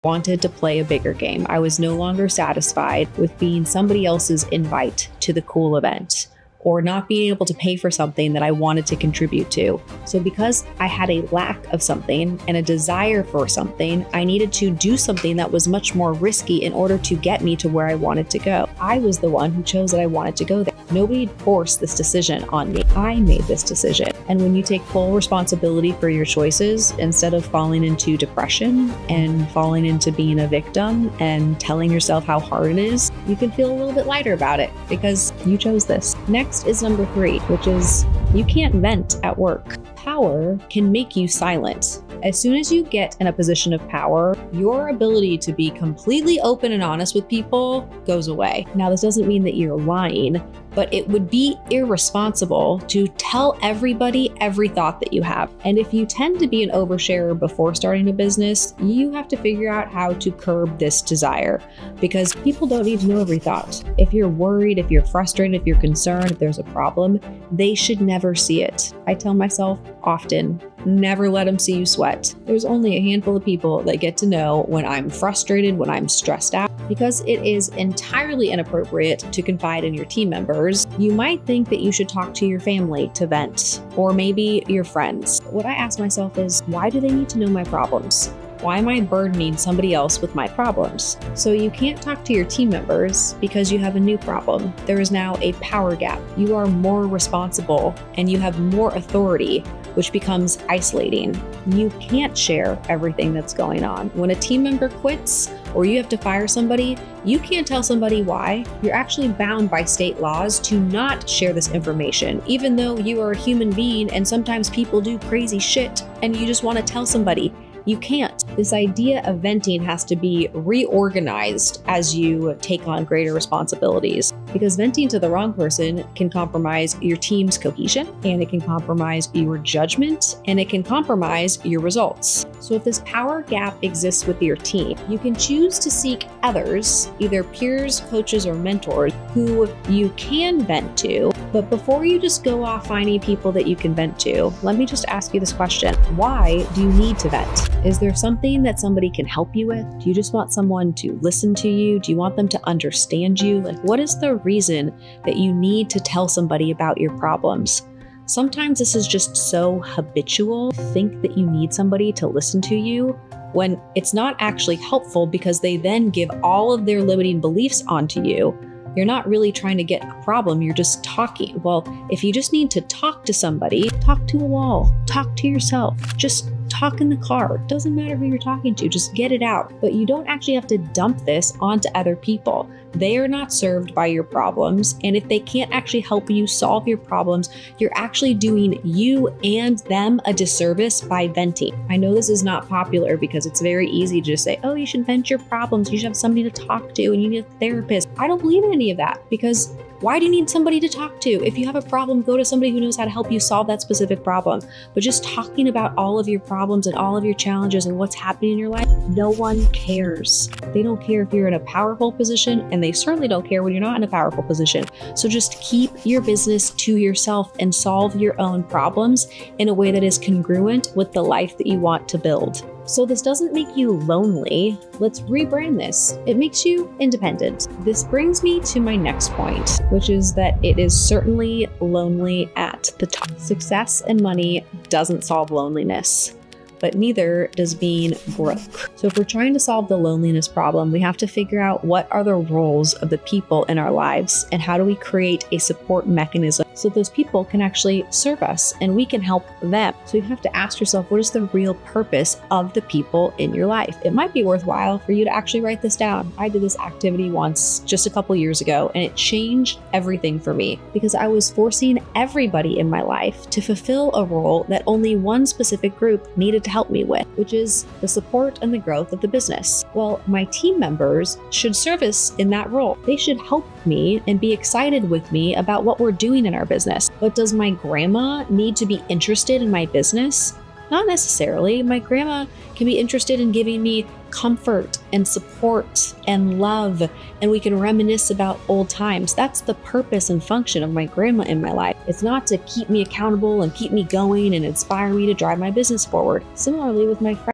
Wanted to play a bigger game. I was no longer satisfied with being somebody else's invite to the cool event or not being able to pay for something that I wanted to contribute to. So because I had a lack of something and a desire for something, I needed to do something that was much more risky in order to get me to where I wanted to go. I was the one who chose that I wanted to go there. Nobody forced this decision on me. I made this decision. And when you take full responsibility for your choices, instead of falling into depression and falling into being a victim and telling yourself how hard it is, you can feel a little bit lighter about it because you chose this. Next is number 3, which is you can't vent at work. Power can make you silent. As soon as you get in a position of power, your ability to be completely open and honest with people goes away. Now, this doesn't mean that you're lying, but it would be irresponsible to tell everybody every thought that you have. And if you tend to be an oversharer before starting a business, you have to figure out how to curb this desire because people don't need to know every thought. If you're worried, if you're frustrated, if you're concerned, if there's a problem, they should never see it. I tell myself often, never let them see you sweat. There's only a handful of people that get to know when I'm frustrated, when I'm stressed out, because it is entirely inappropriate to confide in your team members. You might think that you should talk to your family to vent, or maybe your friends. What I ask myself is, why do they need to know my problems? Why am I burdening somebody else with my problems? So you can't talk to your team members because you have a new problem. There is now a power gap. You are more responsible and you have more authority, which becomes isolating. You can't share everything that's going on. When a team member quits or you have to fire somebody, you can't tell somebody why. You're actually bound by state laws to not share this information, even though you are a human being and sometimes people do crazy shit and you just want to tell somebody. You can't. This idea of venting has to be reorganized as you take on greater responsibilities, because venting to the wrong person can compromise your team's cohesion, and it can compromise your judgment, and it can compromise your results. So if this power gap exists with your team, you can choose to seek others, either peers, coaches, or mentors, who you can vent to. But before you just go off finding people that you can vent to, let me just ask you this question. Why do you need to vent? Is there something that somebody can help you with? Do you just want someone to listen to you? Do you want them to understand you? Like, what is the reason that you need to tell somebody about your problems? Sometimes this is just so habitual. Think that you need somebody to listen to you when it's not actually helpful because they then give all of their limiting beliefs onto you. You're not really trying to get a problem, you're just talking. Well, if you just need to talk to somebody, talk to a wall, talk to yourself, just talk in the car. It doesn't matter who you're talking to, just get it out. But you don't actually have to dump this onto other people. They are not served by your problems. And if they can't actually help you solve your problems, you're actually doing you and them a disservice by venting. I know this is not popular because it's very easy to just say, oh, you should vent your problems. You should have somebody to talk to and you need a therapist. I don't believe in any of that because why do you need somebody to talk to? If you have a problem, go to somebody who knows how to help you solve that specific problem. But just talking about all of your problems and all of your challenges and what's happening in your life, no one cares. They don't care if you're in a powerful position, and they certainly don't care when you're not in a powerful position. So just keep your business to yourself and solve your own problems in a way that is congruent with the life that you want to build. So this doesn't make you lonely. Let's rebrand this. It makes you independent. This brings me to my next point, which is that it is certainly lonely at the top. Success and money doesn't solve loneliness, but neither does being broke. So if we're trying to solve the loneliness problem, we have to figure out what are the roles of the people in our lives and how do we create a support mechanism so those people can actually serve us and we can help them. So you have to ask yourself, what is the real purpose of the people in your life? It might be worthwhile for you to actually write this down. I did this activity once just a couple years ago, and it changed everything for me because I was forcing everybody in my life to fulfill a role that only one specific group needed to help me with, which is the support and the growth of the business. Well, my team members should service in that role. They should help me and be excited with me about what we're doing in our business. But does my grandma need to be interested in my business? Not necessarily. My grandma can be interested in giving me comfort and support and love, and we can reminisce about old times. That's the purpose and function of my grandma in my life. It's not to keep me accountable and keep me going and inspire me to drive my business forward. Similarly with my friends.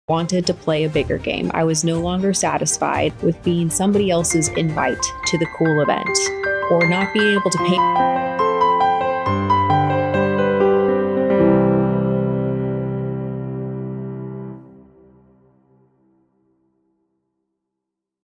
wanted to play a bigger game. I was no longer satisfied with being somebody else's invite to the cool event or not being able to pay.